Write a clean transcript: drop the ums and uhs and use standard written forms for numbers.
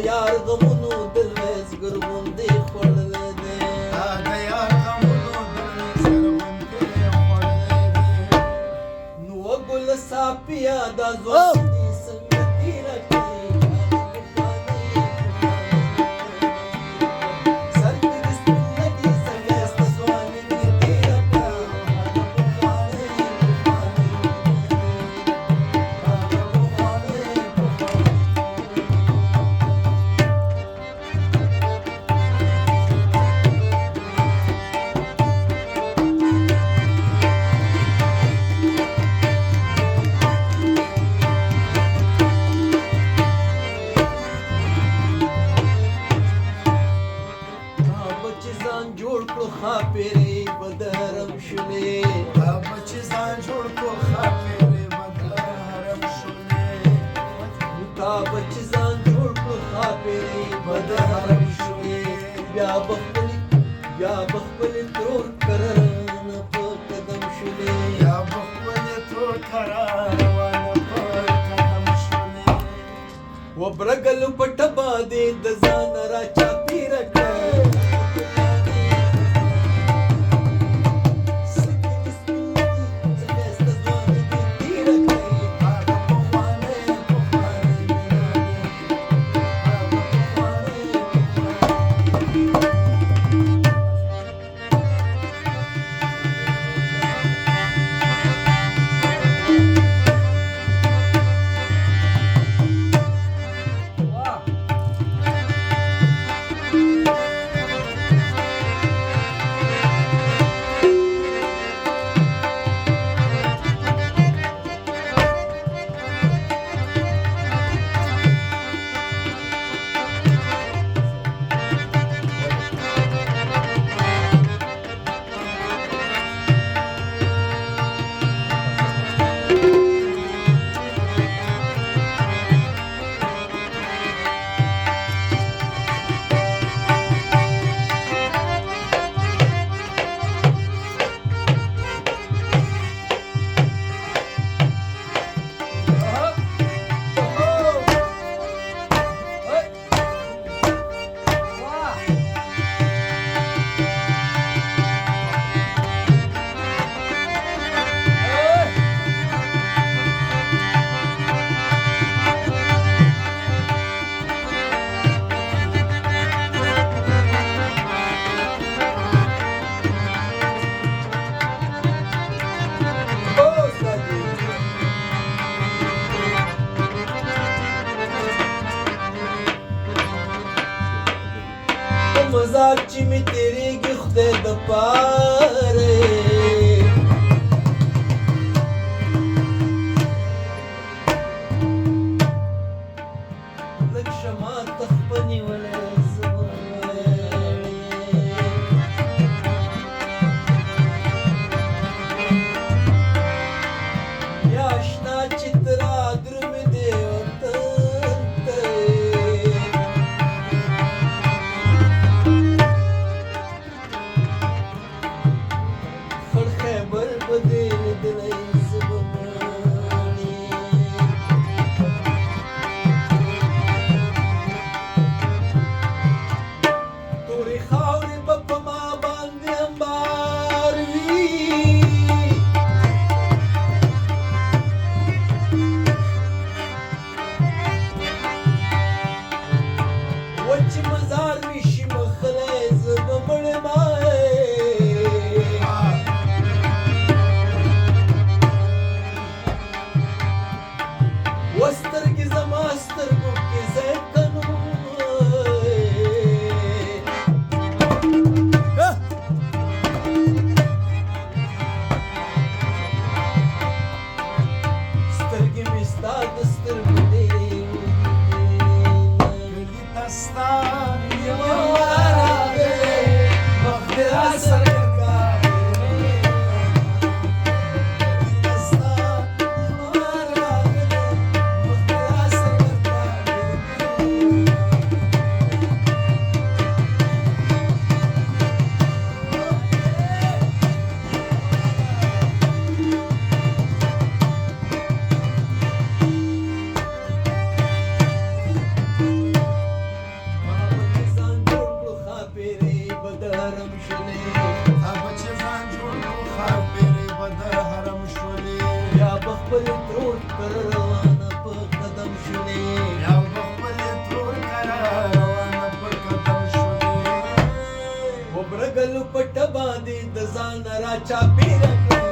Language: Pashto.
یار غمونو دل وزګر غوندې خوړلی دی د یار غمونو دل وزګر غوندې خوړلی دی نو ګل صافیه دا ځوان دې څنګه تېره کړې سر دې د سپینه دې څنګه ځواني دې تېره کړه جوړ کړو خاپېرې بدرم شولې بچې ځان جوړ کړو خاپېرې بدرم شولې تا بچې ځان جوړ کړو خاپېرې بدرم شولې بیا به خپلې ترور کرنه په قدم شولې بیا به خپلې ترور کرنه په قدم شولې وبرګل پټه باندې د ځان را چاپېره کړه مزار چې مې تېرېږي خدای د پاره لږ شمع تخپه نیولی یا اشنا چې ته را درومې دی وطن ته خپل ترور کر روانه په قدم شولې بیا به خپل ترور کره روانه په قدم شولې وبرګل پټ باندې د ځان را چاپېره کړه